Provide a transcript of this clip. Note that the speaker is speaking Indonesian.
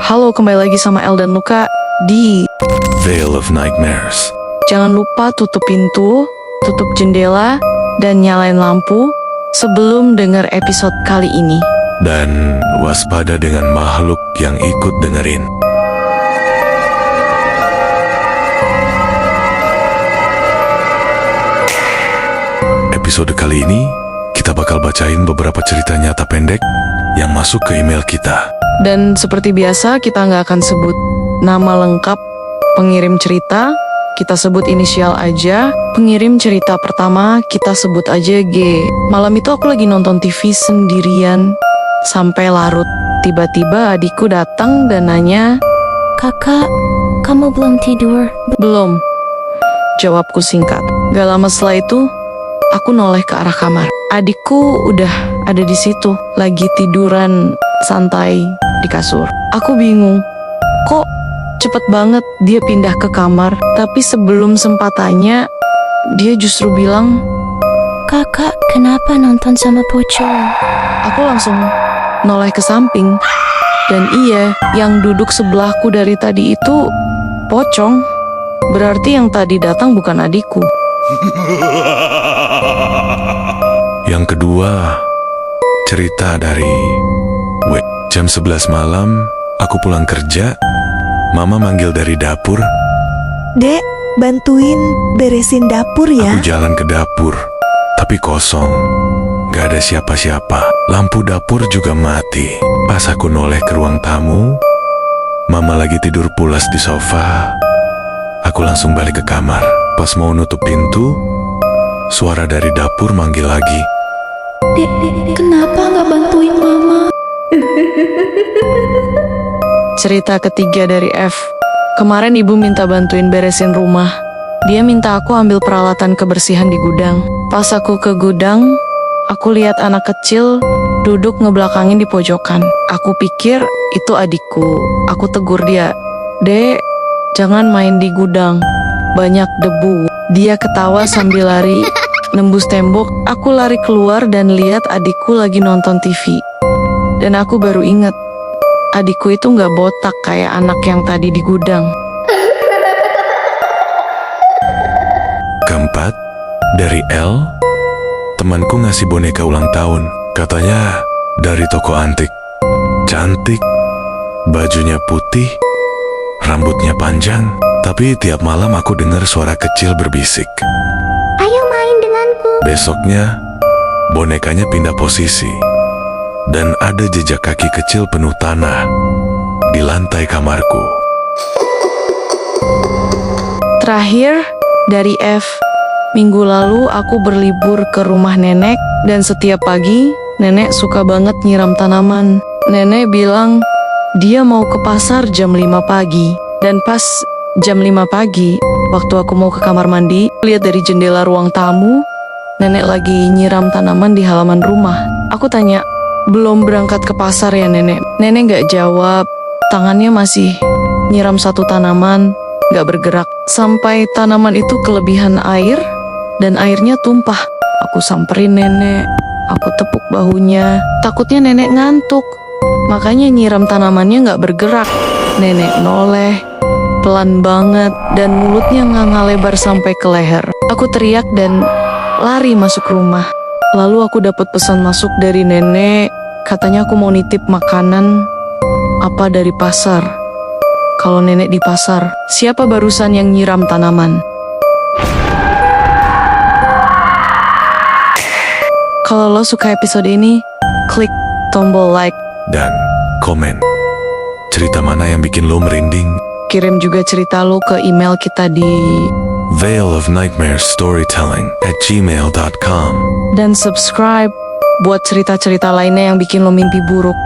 Halo, kembali lagi sama El dan Luka di Veil of Nightmares. Jangan lupa tutup pintu, tutup jendela, dan nyalain lampu sebelum dengar episode kali ini. Dan waspada dengan makhluk yang ikut dengerin. Episode kali ini, kita bakal bacain beberapa cerita nyata pendek yang masuk ke email kita. Dan seperti biasa, kita nggak akan sebut nama lengkap pengirim cerita. Kita sebut inisial aja. Pengirim cerita pertama kita sebut aja G. Malam itu aku lagi nonton TV sendirian sampai larut. Tiba-tiba adikku datang dan nanya, "Kakak, kamu belum tidur?" "Belum," jawabku singkat. Gak lama setelah itu, aku noleh ke arah kamar. Adikku udah ada di situ, lagi tiduran santai di kasur. Aku bingung, kok cepet banget dia pindah ke kamar. Tapi sebelum sempat tanya, dia justru bilang, "Kakak, kenapa nonton sama pocong?" aku langsung noleh ke samping. Dan iya, yang duduk sebelahku dari tadi itu pocong. Berarti yang tadi datang bukan adikku. Yang kedua, cerita dari W. Jam 11 malam, aku pulang kerja. Mama manggil dari dapur. "Dek, bantuin beresin dapur ya." Aku jalan ke dapur, tapi kosong. Gak ada siapa-siapa. Lampu dapur juga mati. Pas aku noleh ke ruang tamu, Mama lagi tidur pulas di sofa. Aku langsung balik ke kamar. Pas mau nutup pintu, suara dari dapur manggil lagi. Dek, kenapa nggak bantuin mama? Cerita ketiga dari F. Kemarin ibu minta bantuin beresin rumah. Dia minta aku ambil peralatan kebersihan di gudang. Pas aku ke gudang, aku lihat anak kecil duduk ngebelakangin di pojokan. Aku pikir itu adikku. Aku tegur dia, "Dek, jangan main di gudang, banyak debu." Dia ketawa sambil lari nembus tembok. Aku lari keluar dan lihat adikku lagi nonton TV. Dan aku baru ingat, adikku itu nggak botak kayak anak yang tadi di gudang. Keempat, dari L. Temanku ngasih boneka ulang tahun. Katanya dari toko antik. Cantik, bajunya putih, rambutnya panjang. Tapi tiap malam aku dengar suara kecil berbisik. "Ayo main denganku." Besoknya, bonekanya pindah posisi. Dan ada jejak kaki kecil penuh tanah di lantai kamarku. Terakhir, dari F. Minggu lalu aku berlibur ke rumah nenek. Dan setiap pagi, nenek suka banget nyiram tanaman. Nenek bilang dia mau ke pasar jam 5 pagi. Dan pas jam 5 pagi, waktu aku mau ke kamar mandi, lihat dari jendela ruang tamu, nenek lagi nyiram tanaman di halaman rumah. Aku tanya, "Belum berangkat ke pasar ya nenek?" Nenek gak jawab, tangannya masih nyiram satu tanaman, gak bergerak. Sampai tanaman itu kelebihan air, dan airnya tumpah. Aku samperin nenek, aku tepuk bahunya, takutnya nenek ngantuk. Makanya nyiram tanamannya gak bergerak. Nenek noleh pelan banget, dan mulutnya nganga lebar sampai ke leher. Aku teriak dan lari masuk rumah. Lalu aku dapat pesan masuk dari nenek. Katanya aku mau nitip makanan apa dari pasar. Kalau nenek di pasar, siapa barusan yang nyiram tanaman? Kalau lo suka episode ini, klik tombol like. Dan komen. Cerita mana yang bikin lo merinding? Kirim juga cerita lo ke email kita di veilofnightmarestorytelling@gmail.com. dan subscribe buat cerita-cerita lainnya yang bikin lo mimpi buruk.